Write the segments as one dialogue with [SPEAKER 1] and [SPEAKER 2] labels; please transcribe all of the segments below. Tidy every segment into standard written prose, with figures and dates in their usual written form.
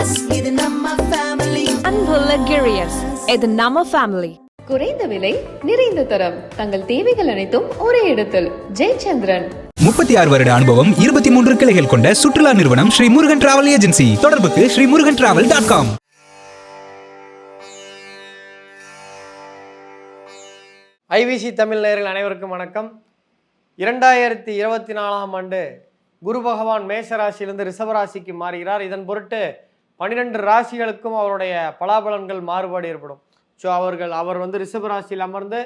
[SPEAKER 1] இது நம்ம ஃபேமிலி.
[SPEAKER 2] அன்புள்ள கிரியஸ், இது நம்ம ஃபேமிலி.
[SPEAKER 3] குறைந்த விலை, நிறைந்த தரம், தங்கள் தேவைகள் அனைத்தும் ஒரே இடத்தில். ஜெயச்சந்திரன்.
[SPEAKER 4] 36 வருட அனுபவம், 23 கிளைகள் கொண்ட சுற்றுலா நிறுவனம் ஸ்ரீ முருகன் டிராவல் ஏஜென்சி. தொடர்புக்கு sreemurugantravel.com.
[SPEAKER 5] ஐவிசி தமிழ் நேயர்கள் அனைவருக்கும் வணக்கம். 2024ஆம் ஆண்டு குரு பகவான் மேஷ ராசியிலிருந்து ரிஷபராசிக்கு மாறுகிறார். இதன் பொருட்டு 12 ராசிகளுக்கும் அவருடைய பலாபலன்கள் மாறுபாடு ஏற்படும். ஸோ அவர் ரிஷபராசியில் அமர்ந்து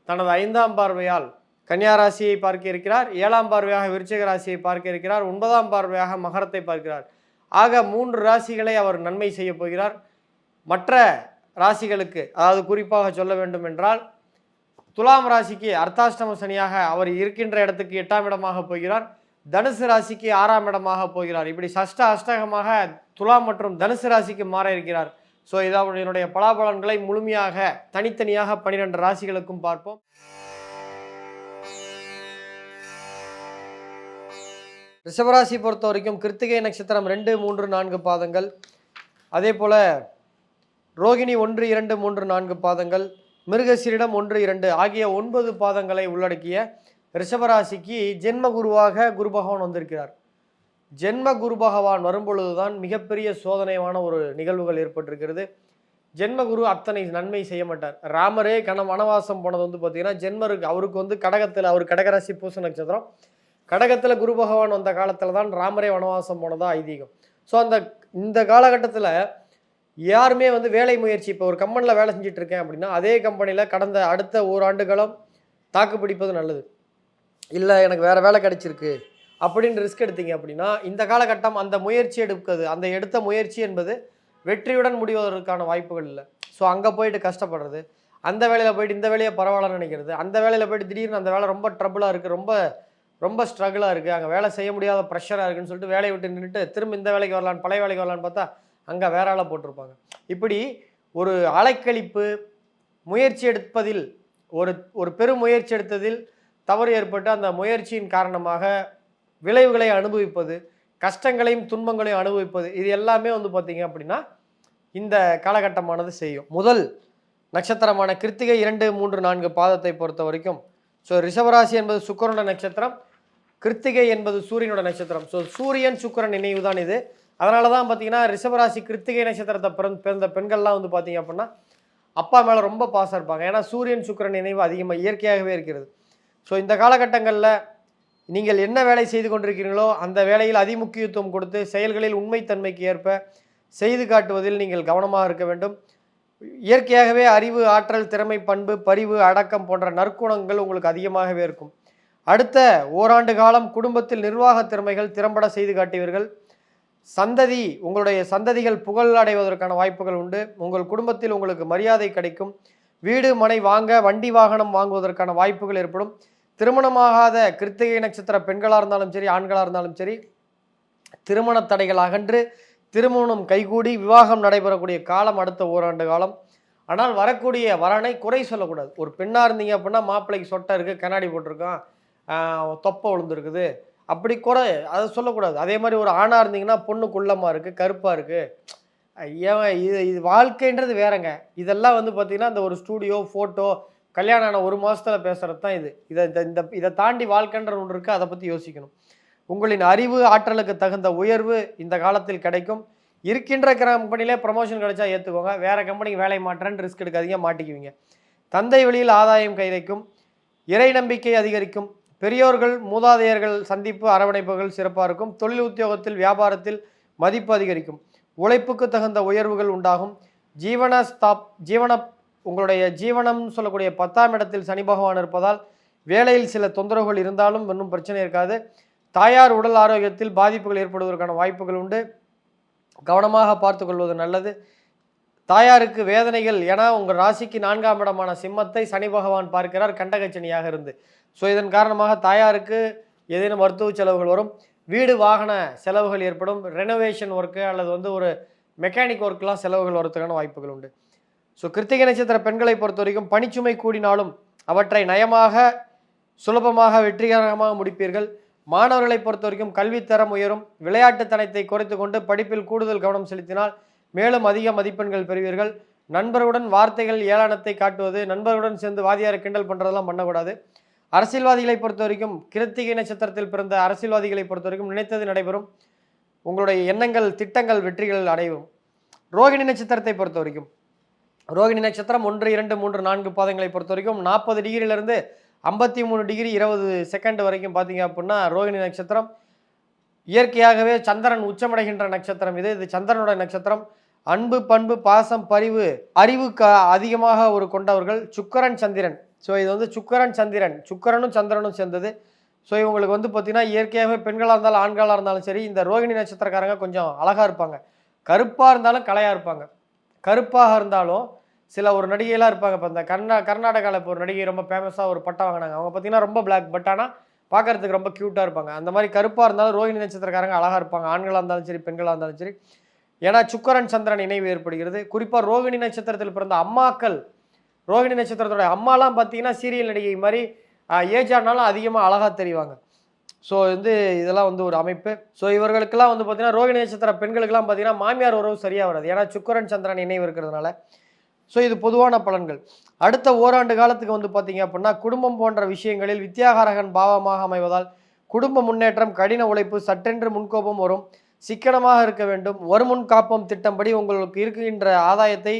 [SPEAKER 5] தனது 5ஆம் பார்வையால் கன்னியா ராசியை பார்க்க இருக்கிறார், 7ஆம் பார்வையாக விருச்சிக ராசியை பார்க்க இருக்கிறார், 9ஆம் பார்வையாக மகரத்தை பார்க்கிறார். ஆக 3 ராசிகளை அவர் நன்மை செய்ய போகிறார். மற்ற ராசிகளுக்கு, அதாவது குறிப்பாக சொல்ல வேண்டும் என்றால் துலாம் ராசிக்கு அர்த்தாஷ்டம சனியாக அவர் இருக்கின்ற இடத்துக்கு 8ஆம் இடமாக போகிறார். தனுசு ராசிக்கு 6ஆம் இடமாக போகிறார். இப்படி அஷ்டகமாக துலாம் மற்றும் தனுசு ராசிக்கு மாற இருக்கிறார். ஸோ இதனுடைய பலாபலன்களை முழுமையாக தனித்தனியாக 12 ராசிகளுக்கும் பார்ப்போம். ரிஷபராசி பொறுத்த வரைக்கும் கிருத்திகை நட்சத்திரம் 2, 3, 4 பாதங்கள், அதே போல ரோகிணி 1, 2, 3, 4 பாதங்கள், மிருகசீரிடம் 1, 2 ஆகிய 9 பாதங்களை உள்ளடக்கிய ரிஷபராசிக்கு ஜென்ம குருவாக குரு பகவான் வந்திருக்கிறார். ஜென்ம குரு பகவான் வரும்பொழுதுதான் மிகப்பெரிய சோதனையான ஒரு நிகழ்வுகள் ஏற்பட்டிருக்கிறது. ஜென்ம குரு அத்தனை நன்மை செய்ய மாட்டார். ராமரே வனவாசம் போனது பார்த்தீங்கன்னா ஜென்மருக்கு அவருக்கு கடகத்தில், அவர் கடகராசி பூச நட்சத்திரம், கடகத்தில் குரு பகவான் வந்த காலத்தில் தான் ராமரே வனவாசம் போனதா ஐதீகம். ஸோ இந்த காலகட்டத்தில் யாருமே வேலை முயற்சி, இப்போ ஒரு கம்பெனியில் வேலை செஞ்சுட்டு இருக்கேன் அப்படின்னா அதே கம்பெனியில் அடுத்த ஓராண்டு காலம் தாக்கு பிடிப்பது நல்லது. இல்லை எனக்கு வேறு வேலை கிடைச்சிருக்கு அப்படின்னு ரிஸ்க் எடுத்தீங்க அப்படின்னா இந்த காலகட்டம் அந்த முயற்சி எடுக்கிறது, அந்த எடுத்த முயற்சி என்பது வெற்றியுடன் முடிவதற்கான வாய்ப்புகள் இல்லை. ஸோ அங்கே போயிட்டு கஷ்டப்படுறது, அந்த வேலையில் போயிட்டு இந்த வேலையை பரவாயில்லன்னு நினைக்கிறது, அந்த வேலையில் போயிட்டு திடீர்னு அந்த வேலை ரொம்ப ட்ரபிளாக இருக்குது, ரொம்ப ஸ்ட்ரகிளாக இருக்குது, அங்கே வேலை செய்ய முடியாத ப்ரெஷராக இருக்குன்னு சொல்லிட்டு வேலையை விட்டு நின்றுட்டு திரும்ப இந்த வேலைக்கு வரலான்னு பழைய வேலைக்கு வரலான்னு பார்த்தா அங்கே வேற ஆளை போட்டிருப்பாங்க. இப்படி ஒரு அலைக்கழிப்பு, முயற்சி எடுப்பதில் ஒரு பெரும் முயற்சி எடுத்ததில் தவறு ஏற்பட்டு அந்த முயற்சியின் காரணமாக விளைவுகளை அனுபவிப்பது, கஷ்டங்களையும் துன்பங்களையும் அனுபவிப்பது, இது எல்லாமே பார்த்தீங்க அப்படின்னா இந்த காலகட்டமானது செய்யும். முதல் நட்சத்திரமான கிருத்திகை 2, 3, 4 பாதத்தை பொறுத்த வரைக்கும் ஸோ ரிஷபராசி என்பது சுக்கிரனோட நட்சத்திரம், கிருத்திகை என்பது சூரியனோட நட்சத்திரம். ஸோ சூரியன் சுக்கிரன் நினைவு தான் இது. அதனால தான் பார்த்தீங்கன்னா ரிஷபராசி கிருத்திகை நட்சத்திரத்தை பிறந்த பெண்கள்லாம் பார்த்தீங்க அப்படின்னா அப்பா மேலே ரொம்ப பாசம் இருப்பாங்க. ஏன்னா சூரியன் சுக்கிரன் நினைவு அதிகமாக இயற்கையாகவே இருக்கிறது. ஸோ இந்த காலகட்டங்களில் நீங்கள் என்ன வேலை செய்து கொண்டிருக்கிறீங்களோ அந்த வேலையில் அதிமுக்கியத்துவம் கொடுத்து செயல்களில் உண்மைத்தன்மைக்கு ஏற்ப செய்து காட்டுவதில் நீங்கள் கவனமாக இருக்க வேண்டும். இயற்கையாகவே அறிவு, ஆற்றல், திறமை, பண்பு, பரிவு, அடக்கம் போன்ற நற்குணங்கள் உங்களுக்கு அதிகமாகவே இருக்கும். அடுத்த ஓராண்டு காலம் குடும்பத்தில் நிர்வாக திறமைகள் திறம்பட செய்து காட்டுவீர்கள். உங்களுடைய சந்ததிகள் புகழ் அடைவதற்கான வாய்ப்புகள் உண்டு. உங்கள் குடும்பத்தில் உங்களுக்கு மரியாதை கிடைக்கும். வீடு மனை வாங்க, வண்டி வாகனம் வாங்குவதற்கான வாய்ப்புகள் ஏற்படும். திருமணமாகாத கிருத்திகை நட்சத்திர பெண்களாக இருந்தாலும் சரி, ஆண்களாக இருந்தாலும் சரி, திருமண தடைகள் அகன்று திருமணம் கைகூடி விவாகம் நடைபெறக்கூடிய காலம் அடுத்த ஓராண்டு காலம். ஆனால் வரக்கூடிய வரனை குறை சொல்லக்கூடாது. ஒரு பெண்ணாக இருந்தீங்க அப்படின்னா மாப்பிள்ளைக்கு சொட்டை இருக்குது, கண்ணாடி போட்டிருக்கான், தொப்பை விழுந்துருக்குது, அப்படி குறை அதை சொல்லக்கூடாது. அதே மாதிரி ஒரு ஆணாக இருந்தீங்கன்னா பொண்ணு குள்ளமாக இருக்குது, கருப்பாக இருக்குது, இது வாழ்க்கைன்றது வேறங்க. இதெல்லாம் பார்த்தீங்கன்னா இந்த ஒரு ஸ்டூடியோ, ஃபோட்டோ, கல்யாணம் ஆன 1 மாதத்தில் பேசுகிறது தான் இது. இதை தாண்டி வாழ்க்கைன்ற ஒன்று இருக்குது, அதை பற்றி யோசிக்கணும். உங்களின் அறிவு, ஆற்றலுக்கு தகுந்த உயர்வு இந்த காலத்தில் கிடைக்கும். இருக்கின்ற கம்பெனிலே ப்ரமோஷன் கிடைச்சா ஏற்றுக்கோங்க, வேறு கம்பெனிக்கு வேலை மாற்றேன்னு ரிஸ்க் எடுக்காதீங்க, மாட்டிக்குவீங்க. தந்தை வழியில் ஆதாயம் கைதைக்கும். இறை நம்பிக்கை அதிகரிக்கும். பெரியோர்கள், மூதாதையர்கள் சந்திப்பு, அரவணைப்புகள் சிறப்பாக இருக்கும். தொழில் உத்தியோகத்தில், வியாபாரத்தில் மதிப்பு அதிகரிக்கும். உழைப்புக்கு தகுந்த உயர்வுகள் உண்டாகும். உங்களுடைய ஜீவனம் சொல்லக்கூடிய 10ஆம் இடத்தில் சனி பகவான் இருப்பதால் வேலையில் சில தொந்தரவுகள் இருந்தாலும் இன்னும் பிரச்சனை இருக்காது. தாயார் உடல் ஆரோக்கியத்தில் பாதிப்புகள் ஏற்படுவதற்கான வாய்ப்புகள் உண்டு. கவனமாக பார்த்து கொள்வது நல்லது. தாயாருக்கு வேதனைகள், ஏன்னா உங்கள் ராசிக்கு 4ஆம் இடமான சிம்மத்தை சனி பகவான் பார்க்கிறார் கண்டகச்சனியாக இருந்து. ஸோ இதன் காரணமாக தாயாருக்கு ஏதேனும் மருத்துவ செலவுகள் வரும். வீடு வாகன செலவுகள் ஏற்படும். ரெனோவேஷன் ஒர்க்கு அல்லது ஒரு மெக்கானிக் ஒர்க்கெலாம் செலவுகள் வரதுக்கான வாய்ப்புகள் உண்டு. ஸோ கிருத்திகை நட்சத்திர பெண்களை பொறுத்த வரைக்கும் பணிச்சுமை கூடினாலும் அவற்றை நயமாக, சுலபமாக, வெற்றிகரமாக முடிப்பீர்கள். மாணவர்களை பொறுத்த வரைக்கும் கல்வித்தரம் உயரும். விளையாட்டுத்தனத்தை குறைத்து கொண்டு படிப்பில் கூடுதல் கவனம் செலுத்தினால் மேலும் அதிக மதிப்பெண்கள் பெறுவீர்கள். நண்பர்களுடன் வார்த்தைகள் ஏளனத்தை காட்டுவது, நண்பர்களுடன் சேர்ந்து வாதியாரை கிண்டல் பண்ணுறதெல்லாம் பண்ணக்கூடாது. அரசியல்வாதிகளை பொறுத்த வரைக்கும் கிருத்திகை நட்சத்திரத்தில் பிறந்த அரசியல்வாதிகளை பொறுத்த வரைக்கும் நினைத்தது நடைபெறும். உங்களுடைய எண்ணங்கள் திட்டங்கள் வெற்றிகள் அடையும். ரோகிணி நட்சத்திரத்தை பொறுத்த வரைக்கும் ரோகிணி நட்சத்திரம் 1, 2, 3, 4 பாதங்களை பொறுத்த வரைக்கும் 40 டிகிரியிலிருந்து 53 டிகிரி 20 செகண்ட் வரைக்கும் பார்த்தீங்க அப்படின்னா ரோகிணி நட்சத்திரம் இயற்கையாகவே சந்திரன் உச்சமடைகின்ற நட்சத்திரம். இது சந்திரனோட நட்சத்திரம். அன்பு, பண்பு, பாசம், பரிவு, அறிவு அதிகமாக ஒரு கொண்டவர்கள். சுக்கிரன் சந்திரன். ஸோ இது வந்து சுக்கிரன் சந்திரன், சுக்கிரனும் சந்திரனும் சேர்ந்தது. ஸோ இவங்களுக்கு வந்து பார்த்தீங்கன்னா இயற்கையாகவே பெண்களாக இருந்தாலும் ஆண்களாக இருந்தாலும் சரி, இந்த ரோகிணி நட்சத்திரக்காரங்க கொஞ்சம் அழகாக இருப்பாங்க. கருப்பாக இருந்தாலும் கலையாக இருப்பாங்க. கருப்பாக இருந்தாலும் சில ஒரு நடிகைலாம் இருப்பாங்க. இப்போ இந்த கர்நாடகாவில் இப்போ ஒரு நடிகை ரொம்ப ஃபேமஸாக ஒரு பட்டம் வாங்கினாங்க. அவங்க பார்த்தீங்கன்னா ரொம்ப பிளாக், பட் ஆனால் பார்க்கறதுக்கு ரொம்ப க்யூட்டாக இருப்பாங்க. அந்த மாதிரி கருப்பாக இருந்தாலும் ரோகிணி நட்சத்திரக்காரங்க அழகாக இருப்பாங்க, ஆண்களாக இருந்தாலும் சரி பெண்களாக இருந்தாலும் சரி. ஏன்னா சுக்கிரன் சந்திரன் இணைவு ஏற்படுகிறது. குறிப்பாக ரோகிணி நட்சத்திரத்தில் பிறந்த அம்மாக்கள், ரோகிணி நட்சத்திரத்தோட அம்மாலாம் பார்த்தீங்கன்னா சீரியல் நடிகை மாதிரி ஏஜ் ஆனாலும் அதிகமாக அழகாக தெரிவாங்க. ஸோ வந்து இதெல்லாம் வந்து ஒரு அமைப்பு. ஸோ இவர்களுக்கெல்லாம் வந்து பார்த்தீங்கன்னா ரோகிணி நட்சத்திர பெண்களுக்கெல்லாம் பார்த்தீங்கன்னா மாமியார் உறவு சரியாக வராது, ஏன்னா சுக்கிரன் சந்திரன் இணைவு இருக்கிறதுனால. ஸோ இது பொதுவான பலன்கள். அடுத்த ஓராண்டு காலத்துக்கு வந்து பார்த்தீங்க அப்படின்னா குடும்பம் போன்ற விஷயங்களில் வித்யாகாரகன் பாவமாக அமைவதால் குடும்ப முன்னேற்றம், கடின உழைப்பு, சட்டென்று முன்கோபம் வரும், சிக்கனமாக இருக்க வேண்டும். வருமுன் காப்போம் திட்டம்படி உங்களுக்கு இருக்கின்ற ஆதாயத்தை,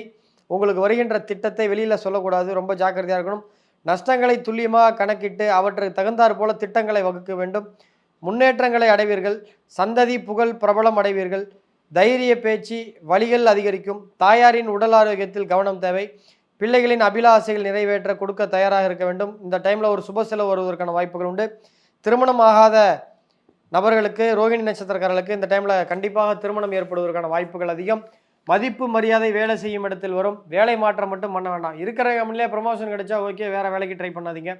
[SPEAKER 5] உங்களுக்கு வருகின்ற திட்டத்தை வெளியில் சொல்லக்கூடாது, ரொம்ப ஜாக்கிரதையாக இருக்கணும். நஷ்டங்களை துல்லியமாக கணக்கிட்டு அவற்றுக்கு தகுந்தாற் போல திட்டங்களை வகுக்க வேண்டும். முன்னேற்றங்களை அடைவீர்கள். சந்ததி புகழ் பிரபலம் அடைவீர்கள். தைரிய பேச்சு, வலிகள் அதிகரிக்கும். தாயாரின் உடல் ஆரோக்கியத்தில் கவனம் தேவை. பிள்ளைகளின் அபிலாசைகள் நிறைவேற்ற கொடுக்க தயாராக இருக்க வேண்டும். இந்த டைமில் ஒரு சுப செலவு வருவதற்கான வாய்ப்புகள் உண்டு. திருமணம் ஆகாத நபர்களுக்கு, ரோகிணி நட்சத்திரக்காரர்களுக்கு இந்த டைமில் கண்டிப்பாக திருமணம் ஏற்படுவதற்கான வாய்ப்புகள் அதிகம். மதிப்பு மரியாதை வேலை செய்யும் இடத்தில் வரும். வேலை மாற்றம் மட்டும் பண்ண வேண்டாம். இருக்கிற கம்பெனிலே ப்ரமோஷன் கிடைச்சா ஓகே, வேறு வேலைக்கு ட்ரை பண்ணாதீங்க.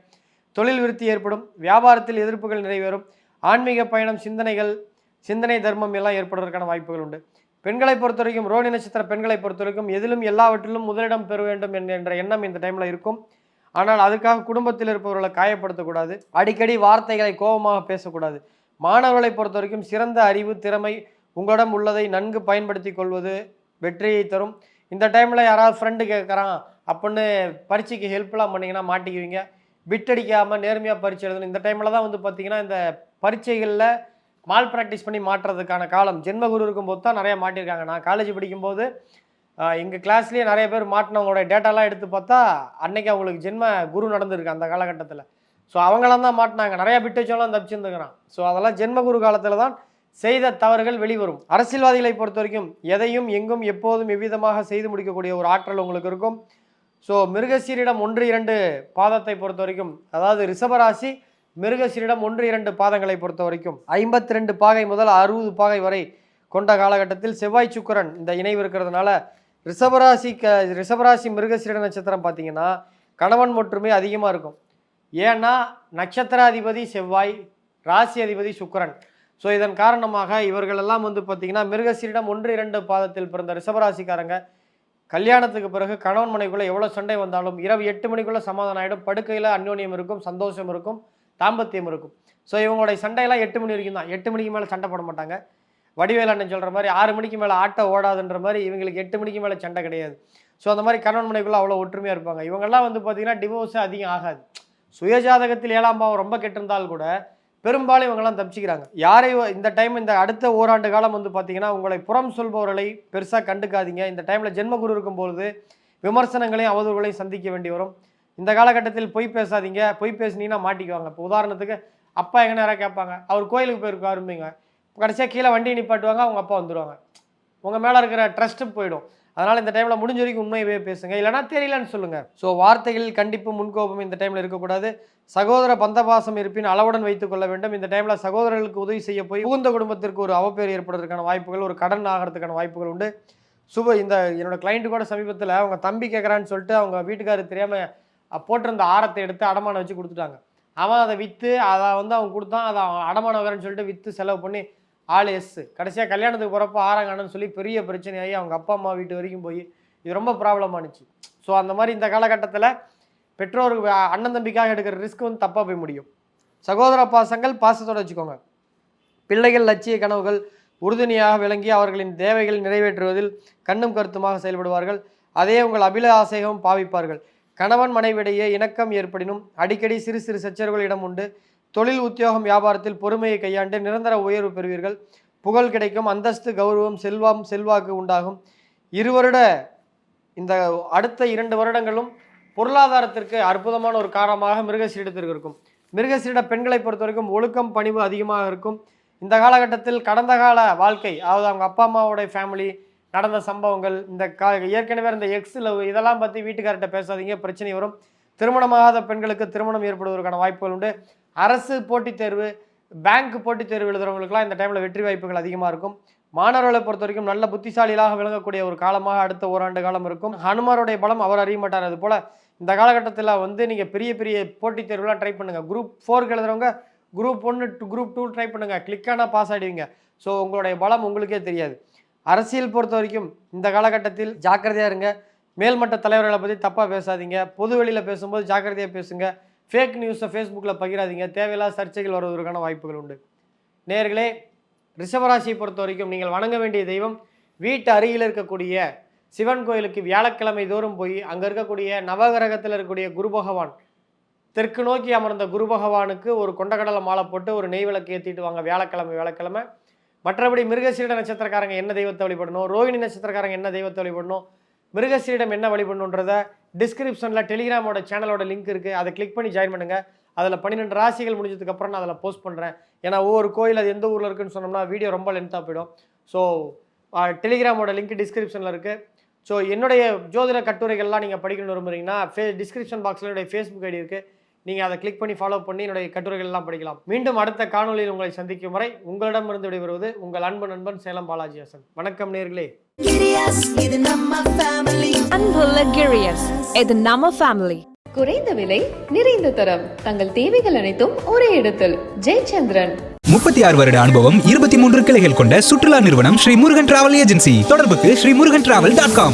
[SPEAKER 5] தொழில் விருத்தி ஏற்படும். வியாபாரத்தில் எதிர்ப்புகள் நிறைவேறும். ஆன்மீக பயணம், சிந்தனை தர்மம் எல்லாம் ஏற்படுவதற்கான வாய்ப்புகள் உண்டு. பெண்களை பொறுத்த வரைக்கும், ரோகிணி நட்சத்திர பெண்களை பொறுத்த வரைக்கும் எதிலும் எல்லாவற்றிலும் முதலிடம் பெற வேண்டும் என்ற எண்ணம் இந்த டைமில் இருக்கும். ஆனால் அதுக்காக குடும்பத்தில் இருப்பவர்களை காயப்படுத்தக்கூடாது. அடிக்கடி வார்த்தைகளை கோபமாக பேசக்கூடாது. மாணவர்களை பொறுத்த வரைக்கும் சிறந்த அறிவு, திறமை உங்களிடம் உள்ளதை நன்கு பயன்படுத்தி கொள்வது வெற்றியை தரும். இந்த டைமில் யாராவது ஃப்ரெண்டு கேட்குறான் அப்படின்னு பரீட்சைக்கு ஹெல்ப்லாம் பண்ணிங்கன்னா மாட்டிக்குவீங்க. பிட்டடிக்காமல் நேர்மையாக பரீட்சை எழுதணும். இந்த டைமில் தான் வந்து பார்த்திங்கன்னா இந்த பரீட்சைகளில் மால் ப்ராக்டிஸ் பண்ணி மாட்டுறதுக்கான காலம். ஜென்மகுரு இருக்கும்போது தான் நிறையா மாட்டியிருக்காங்க. நான் காலேஜ் படிக்கும்போது எங்கள் கிளாஸ்லேயே நிறைய பேர் மாட்டினவங்களோட டேட்டாலாம் எடுத்து பார்த்தா அன்னைக்கு அவங்களுக்கு ஜென்ம குரு நடந்திருக்கு அந்த காலகட்டத்தில். ஸோ அவங்களாம் தான் மாட்டினாங்க. நிறையா பிட்டச்சோலாம் தப்பிச்சுருந்துக்கிறான். ஸோ அதெல்லாம் ஜென்மகுரு காலத்தில் தான் செய்த தவறுகள் வெளிவரும். அரசியல்வாதிகளை பொறுத்த வரைக்கும் எதையும் எங்கும் எப்போதும் எவ்விதமாக செய்து முடிக்கக்கூடிய ஒரு ஆற்றல் உங்களுக்கு இருக்கும். ஸோ மிருகசீரிடம் 1, 2 பாதத்தை பொறுத்த வரைக்கும், அதாவது ரிஷபராசி மிருகசீரிடம் 1, 2 பாதங்களை பொறுத்த வரைக்கும் 52 பாகை முதல் 60 பாகை வரை கொண்ட காலகட்டத்தில் செவ்வாய் சுக்கிரன் இந்த இணைவு இருக்கிறதுனால ரிஷபராசி மிருகசீரிட நட்சத்திரம் பார்த்தீங்கன்னா கணவன் ஒற்றுமை அதிகமாக இருக்கும். ஏன்னா நட்சத்திராதிபதி செவ்வாய், ராசி அதிபதி சுக்கிரன். ஸோ இதன் காரணமாக இவர்களெல்லாம் வந்து பார்த்திங்கன்னா மிருகசீரிடம் 1, 2 பாதத்தில் பிறந்த ரிஷபராசிக்காரங்க கல்யாணத்துக்கு பிறகு கணவன் மனைவிக்குள்ளே எவ்வளோ சண்டை வந்தாலும் இரவு 8 மணிக்குள்ளே சமாதானம் ஆகிடும். படுக்கையில் அந்யோன்யம் இருக்கும், சந்தோஷம் இருக்கும், தாம்பத்தியம் இருக்கும். ஸோ இவங்களுடைய சண்டையெல்லாம் 8 மணி வரைக்கும் தான். 8 மணிக்கு மேலே சண்டை போட மாட்டாங்க. வடிவேல் அண்ணன் சொல்கிற மாதிரி 6 மணிக்கு மேலே ஆட்டோ ஓடாதுன்ற மாதிரி இவங்களுக்கு 8 மணிக்கு மேலே சண்டை கிடையாது. ஸோ அந்த மாதிரி கணவன் மனைவிக்குள்ளே அவ்வளோ ஒற்றுமையாக இருப்பாங்க. இவங்கெல்லாம் வந்து பார்த்திங்கன்னா டிவோர்ஸே அதிகம் ஆகாது. சுயஜாதகத்தில் 7ஆம் பாவம் ரொம்ப கெட்டிருந்தால் கூட பெரும்பாலும் இவங்கெல்லாம் தப்பிச்சுக்கிறாங்க. யாரையும் இந்த டைம் இந்த அடுத்த ஓராண்டு காலம் வந்து பார்த்தீங்கன்னா உங்களை புறம் சொல்பவர்களை பெருசாக கண்டுக்காதீங்க. இந்த டைமில் ஜென்மகுரு இருக்கும்பொழுது விமர்சனங்களையும் அவதூறுகளையும் சந்திக்க வேண்டி வரும். இந்த காலகட்டத்தில் பொய் பேசாதீங்க. பொய் பேசுனீங்கன்னா மாட்டிக்குவாங்க. இப்போ உதாரணத்துக்கு அப்பா எங்கே நேரம் கேட்பாங்க, அவர் கோயிலுக்கு போயிருக்காரும்பீங்க, கடைசியாக கீழே வண்டியை நிப்பாட்டுவாங்க, அவங்க அப்பா வந்துடுவாங்க. உங்கள் மேலே இருக்கிற ட்ரஸ்ட்டு போயிடும். அதனால் இந்த டைமில் முடிஞ்ச வரைக்கும் உண்மையவே பேசுங்க, இல்லைனா தெரியலன்னு சொல்லுங்கள். ஸோ வார்த்தைகளில் கண்டிப்பு, முன்கோபம் இந்த டைமில் இருக்கக்கூடாது. சகோதர பந்தபாசம் இருப்பின் அளவுடன் வைத்துக் கொள்ள வேண்டும். இந்த டைமில் சகோதரர்களுக்கு உதவி செய்ய போய் புகுந்த குடும்பத்திற்கு ஒரு அவப்பேர் ஏற்படுறதுக்கான வாய்ப்புகள், ஒரு கடன் ஆகிறதுக்கான வாய்ப்புகள் உண்டு. இந்த என்னோட கிளைண்ட்டு கூட சமீபத்தில் அவங்க தம்பி கேட்குறான்னு சொல்லிட்டு அவங்க வீட்டுக்காரர் தெரியாமல் போட்டிருந்த ஆரத்தை எடுத்து அடமானம் வச்சு கொடுத்துட்டாங்க. அவன் அதை விற்று அதை வந்து அவன் கொடுத்தான். அதை அடமானம் வைக்கிறேன்னு சொல்லிட்டு விற்று செலவு பண்ணி கடைசியாக கல்யாணத்துக்கு போகிறப்ப ஆறாங்கன்னு சொல்லி பெரிய பிரச்சனையாகி அவங்க அப்பா அம்மா வீட்டு வரைக்கும் போய் இது ரொம்ப ப்ராப்ளம் ஆனிச்சு. ஸோ அந்த மாதிரி இந்த காலகட்டத்தில் பெற்றோருக்கு அண்ணன் தம்பிக்காக எடுக்கிற ரிஸ்க் வந்து தப்பாக போய் முடியும். சகோதர பாசங்கள் பாசத்தோட வச்சுக்கோங்க. பிள்ளைகள் லட்சிய கனவுகள் உறுதுணையாக விளங்கி அவர்களின் தேவைகளை நிறைவேற்றுவதில் கண்ணும் கருத்துமாக செயல்படுவார்கள். அதே உங்கள் அபிலாசையும் பாவிப்பார்கள். கணவன் மனைவிடையே இணக்கம் ஏற்படினும் அடிக்கடி சிறு சிறு சச்சரவுகள் இடம் உண்டு. தொழில் உத்தியோகம் வியாபாரத்தில் பொறுமையை கையாண்டு நிரந்தர உயர்வு பெறுவீர்கள். புகழ் கிடைக்கும். அந்தஸ்து கௌரவம் செல்வாக்கு உண்டாகும். இந்த அடுத்த 2 வருடங்களும் பொருளாதாரத்திற்கு அற்புதமான ஒரு காரணமாக மிருகசீரிடத்திற்கு இருக்கும். மிருகசீரிட பெண்களை பொறுத்த வரைக்கும் ஒழுக்கம் பணிவு அதிகமாக இருக்கும். இந்த காலகட்டத்தில் கடந்த கால வாழ்க்கை, அதாவது அவங்க அப்பா அம்மாவோட ஃபேமிலி நடந்த சம்பவங்கள், ஏற்கனவே இந்த எக்ஸ் லவ் இதெல்லாம் பற்றி வீட்டுக்கார்ட்ட பேசாதீங்க, பிரச்சனை வரும். திருமணமாகாத பெண்களுக்கு திருமணம் ஏற்படுவதற்கான வாய்ப்புகள் உண்டு. அரசு போட்டித் தேர்வு, பேங்க் போட்டித் தேர்வு எழுதுறவங்களுக்குலாம் இந்த டைமில் வெற்றி வாய்ப்புகள் அதிகமாக இருக்கும். மாணவர்களை பொறுத்த வரைக்கும் நல்ல புத்திசாலிகளாக விளங்கக்கூடிய ஒரு காலமாக அடுத்த ஓராண்டு காலம் இருக்கும். ஹனுமாருடைய பலம் அவர் அறிய மாட்டார். அது போல் இந்த காலகட்டத்தில் நீங்கள் பெரிய பெரிய போட்டித் தேர்வுலாம் ட்ரை பண்ணுங்கள். குரூப் 4 எழுதுறவங்க குரூப் 1 குரூப் 2 ட்ரை பண்ணுங்கள். கிளிக்கானால் பாஸ் ஆகிடுவீங்க. ஸோ உங்களுடைய பலம் உங்களுக்கே தெரியாது. அரசியல் பொறுத்த வரைக்கும் இந்த காலகட்டத்தில் ஜாக்கிரதையாக இருங்க. மேல்மட்ட தலைவர்களை பற்றி தப்பாக பேசாதீங்க. பொது வெளியில் பேசும்போது ஜாக்கிரதையாக பேசுங்க. ஃபேக் நியூஸை ஃபேஸ்புக்கில் பகிராதீங்க. தேவையில்லாத சர்ச்சைகள் வருவதற்கான வாய்ப்புகள் உண்டு. நேயர்களே, ரிஷபராசியை பொறுத்த வரைக்கும் நீங்கள் வணங்க வேண்டிய தெய்வம் வீட்டு அருகில் இருக்கக்கூடிய சிவன் கோயிலுக்கு வியாழக்கிழமை தோறும் போய் அங்கே இருக்கக்கூடிய நவகிரகத்தில் இருக்கக்கூடிய குரு பகவான், தெற்கு நோக்கி அமர்ந்த குரு பகவானுக்கு ஒரு கொண்டக்கடலை மாலை போட்டு ஒரு நெய் விளக்கு ஏற்றிட்டு வாங்க வியாழக்கிழமை. மற்றபடி மிருகசீரிட நட்சத்திரக்காரங்க என்ன தெய்வத்தை வழிபடணும், ரோகிணி நட்சத்திரக்காரங்க என்ன தெய்வத்தை வழிபடணும், மிருகசீரிடம் என்ன வழிபடணுன்றத டிஸ்கிரிப்ஷனில் டெலிகிராமோட சேனலோட லிங்க் இருக்குது. அதை கிளிக் பண்ணி ஜாயின் பண்ணுங்கள். அதில் 12 ராசிகள் முடிஞ்சதுக்கப்புறம் நான் அதில் போஸ்ட் பண்ணுறேன். ஏன்னா ஒவ்வொரு கோயில் அது எந்த ஊரில் இருக்குன்னு சொன்னோம்னா வீடியோ ரொம்ப லென்த்தாக போயிடும். ஸோ டெலிகிராமோட லிங்க் டிஸ்கிரிப்ஷனில் இருக்குது. ஸோ என்னுடைய ஜோதிட கட்டுரைகள்லாம் நீங்கள் படிக்கணும்னு விரும்புகிறீங்கன்னா டிஸ்கிரிப்ஷன் பாக்ஸில் என்னுடைய ஃபேஸ்புக் ஐடி இருக்குது. நீங்கள் அதை கிளிக் பண்ணி ஃபாலோ பண்ணி என்னுடைய கட்டுரைகள்லாம் படிக்கலாம். மீண்டும் அடுத்த காணொலியில் உங்களை சந்திக்கும் வரை உங்களிடமிருந்து விடைபெறுவது உங்கள் அன்பு நண்பன் சேலம் பாலாஜி ஹாசன். வணக்கம் நேர்களே.
[SPEAKER 2] அன்புள்ள கிரியஸ், இது நம்ம ஃபேமிலி.
[SPEAKER 3] குறைந்த விலை நிறைந்த தரம் தங்கள் தேவைகள் அனைத்தும் ஒரே இடத்தில். ஜெயச்சந்திரன்.
[SPEAKER 4] 36 வருட அனுபவம், 23 கிளைகள் கொண்ட சுற்றுலா நிறுவனம் ஸ்ரீ முருகன் டிராவல் ஏஜென்சி. தொடர்புக்கு ஸ்ரீமுருகன்டிராவல்.com.